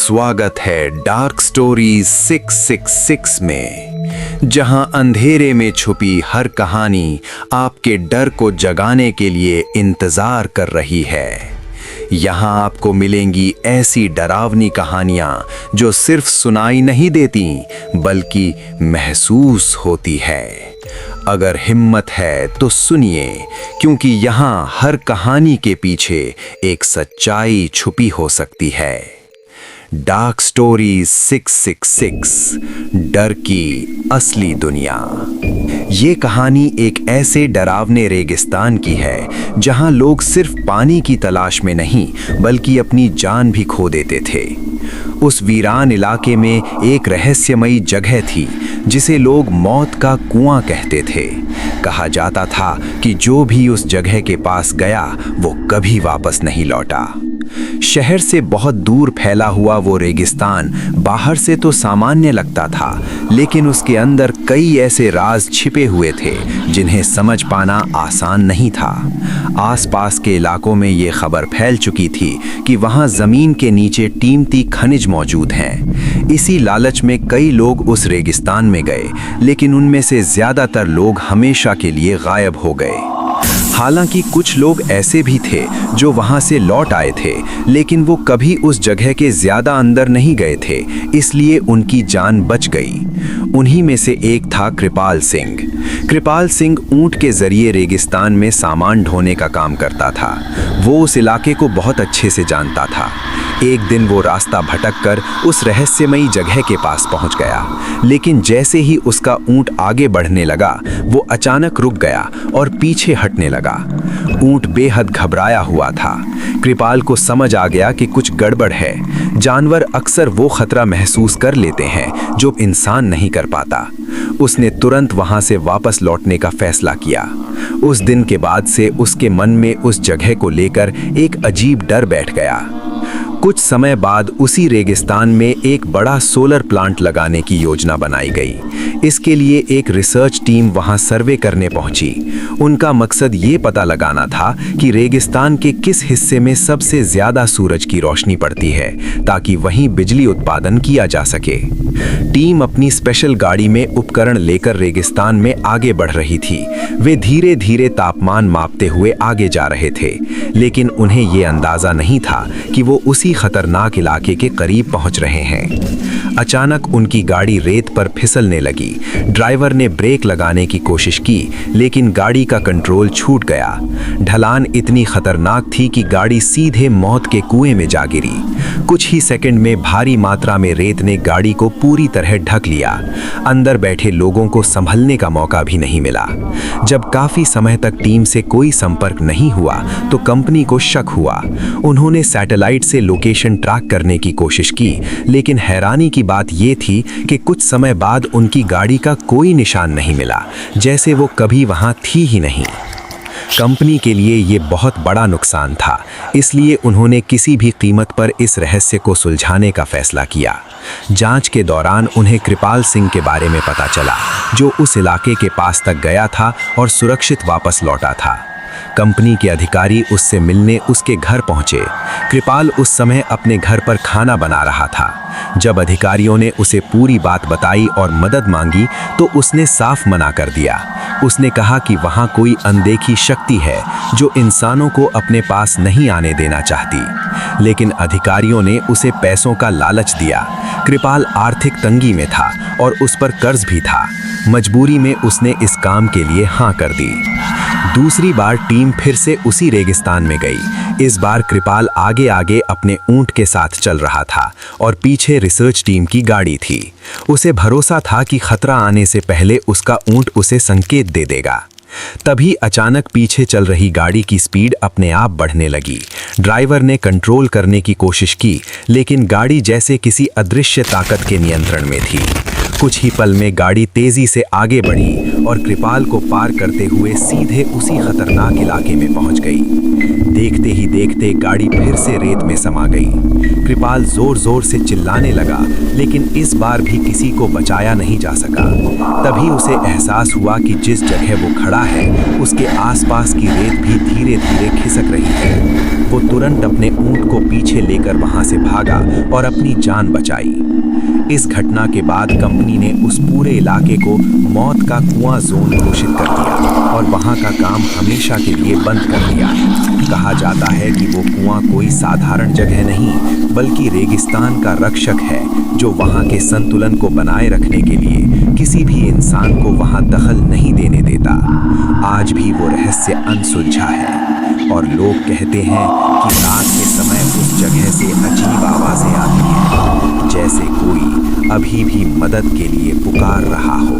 स्वागत है dark stories 666 में, जहां अंधेरे में छुपी हर कहानी आपके डर को जगाने के लिए इंतजार कर रही है। यहां आपको मिलेंगी ऐसी डरावनी कहानियां जो सिर्फ सुनाई नहीं देती बल्कि महसूस होती है। अगर हिम्मत है तो सुनिए, क्योंकि यहाँ हर कहानी के पीछे एक सच्चाई छुपी हो सकती है। डार्क स्टोरीज 666, डर की असली दुनिया। ये कहानी एक ऐसे डरावने रेगिस्तान की है जहाँ लोग सिर्फ पानी की तलाश में नहीं बल्कि अपनी जान भी खो देते थे। उस वीरान इलाके में एक रहस्यमयी जगह थी जिसे लोग मौत का कुआं कहते थे। कहा जाता था कि जो भी उस जगह के पास गया वो कभी वापस नहीं लौटा। शहर से बहुत दूर फैला हुआ वो रेगिस्तान बाहर से तो सामान्य लगता था, लेकिन उसके अंदर कई ऐसे राज छिपे हुए थे जिन्हें समझ पाना आसान नहीं था। आसपास के इलाकों में ये खबर फैल चुकी थी कि वहाँ जमीन के नीचे कीमती खनिज मौजूद हैं। इसी लालच में कई लोग उस रेगिस्तान में गए, लेकिन उनमें से ज्यादातर लोग हमेशा के लिए गायब हो गए। हालांकि कुछ लोग ऐसे भी थे जो वहां से लौट आए थे, लेकिन वो कभी उस जगह के ज्यादा अंदर नहीं गए थे, इसलिए उनकी जान बच गई। उन्हीं में से एक था कृपाल सिंह। कृपाल सिंह ऊंट के जरिए रेगिस्तान में सामान ढोने का काम करता था। वो उस इलाके को बहुत अच्छे से जानता था। एक दिन वो रास्ता भटककर उस रहस्यमयी जगह के पास पहुंच गया, लेकिन जैसे ही उसका ऊंट आगे बढ़ने लगा वो अचानक रुक गया और पीछे हटने लगा। ऊंट बेहद घबराया हुआ था। कृपाल को समझ आ गया कि कुछ गड़बड़ है। जानवर अक्सर वो खतरा महसूस कर लेते हैं जो इंसान नहीं कर पाता। उसने तुरंत वहां से वापस लौटने का फैसला किया। उस दिन के बाद से उसके मन में उस जगह को लेकर एक अजीब डर बैठ गया। कुछ समय बाद उसी रेगिस्तान में एक बड़ा सोलर प्लांट लगाने की योजना बनाई गई। इसके लिए एक रिसर्च टीम वहां सर्वे करने पहुंची। उनका मकसद ये पता लगाना था कि रेगिस्तान के किस हिस्से में सबसे ज्यादा सूरज की रोशनी पड़ती है, ताकि वहीं बिजली उत्पादन किया जा सके। टीम अपनी स्पेशल गाड़ी में उपकरण लेकर रेगिस्तान में आगे बढ़ रही थी। वे धीरे धीरे तापमान मापते हुए आगे जा रहे थे, लेकिन उन्हें यह अंदाजा नहीं था कि वो उसी खतरनाक इलाके के करीब पहुंच रहे हैं। अचानक उनकी गाड़ी रेत पर फिसलने लगी। ड्राइवर ने ब्रेक लगाने की कोशिश की, लेकिन गाड़ी का कंट्रोल छूट गया। ढलान इतनी खतरनाक थी कि गाड़ी सीधे मौत के कुएं में जा गिरी। कुछ ही सेकंड में भारी मात्रा में रेत ने गाड़ी को पूरी तरह ढक लिया। अंदर बैठे लोगों को संभलने का मौका भी नहीं मिला। जब काफी समय तक टीम से कोई संपर्क नहीं हुआ तो कंपनी को शक हुआ। उन्होंने सैटेलाइट से लोकेशन ट्रैक करने की कोशिश की, लेकिन हैरानी की बात यह थी कि कुछ समय बाद उनकी गाड़ी का कोई निशान नहीं मिला, जैसे वो कभी वहां थी ही नहीं। कंपनी के लिए ये बहुत बड़ा नुकसान था, इसलिए उन्होंने किसी भी कीमत पर इस रहस्य को सुलझाने का फैसला किया। जांच के दौरान उन्हें कृपाल सिंह के बारे में पता चला, जो उस इलाके के पास तक गया था और सुरक्षित वापस लौटा था। कंपनी के अधिकारी उससे मिलने उसके घर पहुंचे। कृपाल उस समय अपने घर पर खाना बना रहा था। जब अधिकारियों ने उसे पूरी बात बताई और मदद मांगी तो उसने साफ मना कर दिया। उसने कहा कि वहां कोई अनदेखी शक्ति है जो इंसानों को अपने पास नहीं आने देना चाहती, लेकिन अधिकारियों ने उसे पैसों का लालच दिया। कृपाल आर्थिक तंगी में था और उस पर कर्ज भी था। मजबूरी में उसने इस काम के लिए हाँ कर दी। दूसरी बार टीम फिर से उसी रेगिस्तान में गई। इस बार कृपाल आगे आगे अपने ऊंट के साथ चल रहा था और पीछे रिसर्च टीम की गाड़ी थी। उसे भरोसा था कि खतरा आने से पहले उसका ऊंट उसे संकेत दे देगा। तभी अचानक पीछे चल रही गाड़ी की स्पीड अपने आप बढ़ने लगी। ड्राइवर ने कंट्रोल करने की कोशिश की, लेकिन गाड़ी जैसे किसी अदृश्य ताकत के नियंत्रण में थी। कुछ ही पल में गाड़ी तेजी से आगे बढ़ी और कृपाल को पार करते हुए सीधे उसी खतरनाक इलाके में पहुंच गई। देखते ही देखते गाड़ी फिर से रेत में समा गई। कृपाल जोर जोर से चिल्लाने लगा, लेकिन इस बार भी किसी को बचाया नहीं जा सका। तभी उसे एहसास हुआ कि जिस जगह वो खड़ा है उसके आसपास की रेत भी धीरे धीरे खिसक रही है। वो तुरंत अपने ऊंट को पीछे लेकर वहां से भागा और अपनी जान बचाई। इस घटना के बाद कंपनी ने उस पूरे इलाके को मौत का कुआं जोन घोषित कर दिया और वहां का काम हमेशा के लिए बंद कर दिया। कहा जाता है कि वो कुआं कोई साधारण जगह नहीं, बल्कि रेगिस्तान का रक्षक है, जो वहां के संतुलन को बनाए रखने के लिए किसी भी इंसान को वहां दखल नहीं देने देता। आज भी वो रहस्य अनसुलझा है और लोग कहते हैं कि रात के समय उस जगह से अजीब आवाजें आती हैं, जैसे कोई अभी भी मदद के लिए पुकार रहा हो।